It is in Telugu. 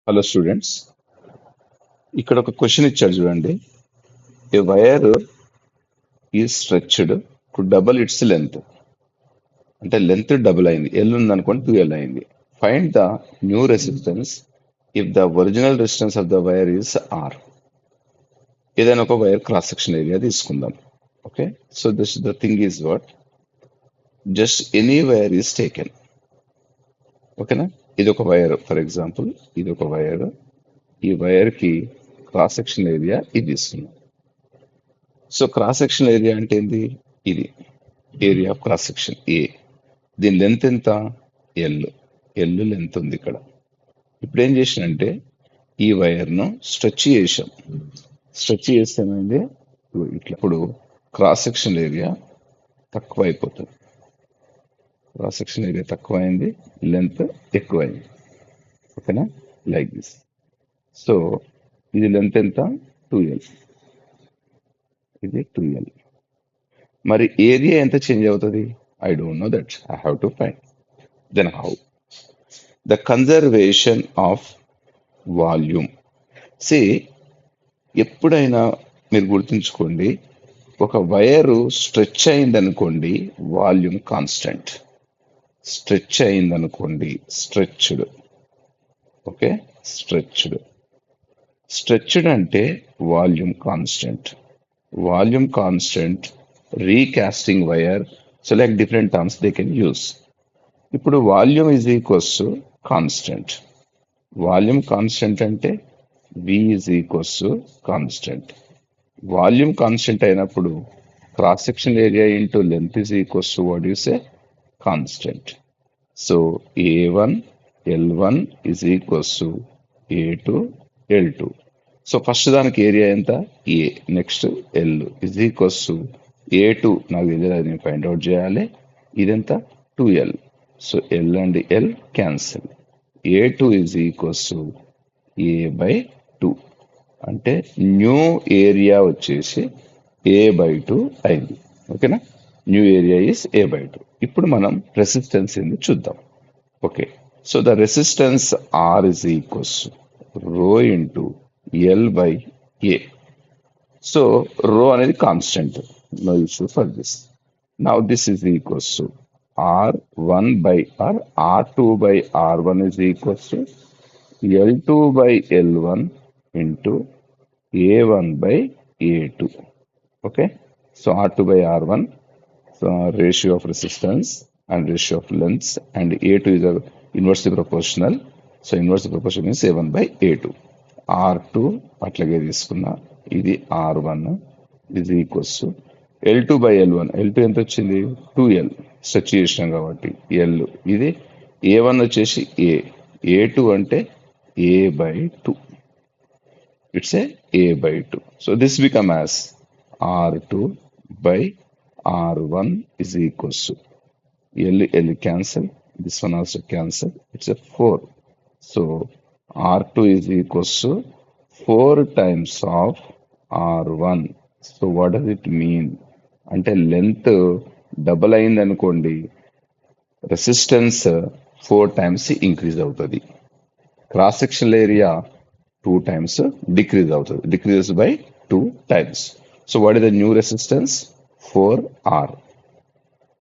హలో స్టూడెంట్స్, ఇక్కడ ఒక క్వశ్చన్ ఇచ్చాడు చూడండి. A wire is stretched to double its length. అంటే లెంత్ డబుల్ అయింది, ఎల్ ఉంది అనుకోండి 2L అయింది. Find the new resistance if the original resistance of the wire is R. ఏదైనా ఒక వైర్ క్రాస్ సెక్షన్ ఏరియా తీసుకుందాం. Okay, so this the thing is what, just any wire is taken. ఓకేనా, ఇది ఒక వైర్, ఫర్ ఎగ్జాంపుల్ ఇది ఒక వైర్. ఈ వైర్ కి క్రాస్ సెక్షన్ ఏరియా ఇది ఇస్తున్నాం. సో క్రాస్ సెక్షన్ ఏరియా అంటే ఏంది? ఇది ఏరియా ఆఫ్ క్రాస్ సెక్షన్ ఏ. దీని లెంత్ ఎంత? ఎల్. ఎల్ లెంత్ ఉంది ఇక్కడ. ఇప్పుడు ఏం చేసినంటే ఈ వైర్ను స్ట్రెచ్ చేసాం. స్ట్రెచ్ చేస్తే ఏమైంది? ఇట్లా. ఇప్పుడు క్రాస్ సెక్షన్ ఏరియా తక్కువ అయిపోతుంది. క్రాస్ సెక్షన్ ఏరియా తక్కువ అయింది, లెంత్ ఎక్కువైంది. ఓకేనా, లైక్ దిస్. సో ఇది లెంత్ ఎంత? 2L. ఇది 2L. మరి ఏరియా ఎంత చేంజ్ అవుతుంది? I don't know that. I have to find. Then how? The conservation of volume. See, ఎప్పుడైనా మీరు గుర్తుంచుకోండి, ఒక వైరు స్ట్రెచ్ అయిందనుకోండి, వాల్యూమ్ కాన్స్టెంట్. స్ట్రెచ్ అయిందనుకోండి, స్ట్రెచ్డ్. Okay, stretched. స్ట్రెచ్డ్ అంటే volume constant. Volume constant, recasting wire, select different terms they can use. ఇప్పుడు volume is equals to constant. Volume constant అంటే V is equals to constant. Volume constant అయినప్పుడు cross section area into length is equals to what you say? Constant. So A1 L1 is equals to A2 L2. So first దానికి ఏరియా ఎంత? A. Next L is equals to A2. నాకు తెలియదు, నేను ఫైండ్ అవుట్ చేయాలి. ఇదెంత? 2L. So L and L cancel. A2 is equals to A/2. అంటే న్యూ ఏరియా వచ్చేసి A/2 అయింది. ఓకేనా, న్యూ ఏరియా ఈస్ A/2. ఇప్పుడు మనం రెసిస్టెన్స్ ఏంది చూద్దాం. Okay, so the resistance R is equals rho into L/A. So రో అనేది constant, no issue for this. Now this is equals to R1 by R, R2 by R1 is equals to L2 by L1 into A1 by A2. Okay, so R2 by R1, so ratio of resistance and ratio of lengths, and A2 is a inversely proportional. So inversely proportional means A1 by A2. R2 అట్లాగే తీసుకున్నా, ఇది R1 is equals to L2 by L1. L2 ఎంత వచ్చింది? 2L. స్ట్రెచ్ చేసినాం కాబట్టి L. ఇది A1 వచ్చేసి A. A2 అంటే A/2. It's A/2. So this become as R2 by R1 is equals to L cancel. This one also cancel. It's a 4. So R2 is equals to 4 times of R1. So what does it mean? అంటే లెంత్ డబల్ అయింది అనుకోండి, రెసిస్టెన్స్ 4 times ఇంక్రీజ్ అవుతుంది. Cross section area 2 times decrease అవుతుంది, decreases by 2 times. So what is the new resistance? 4R.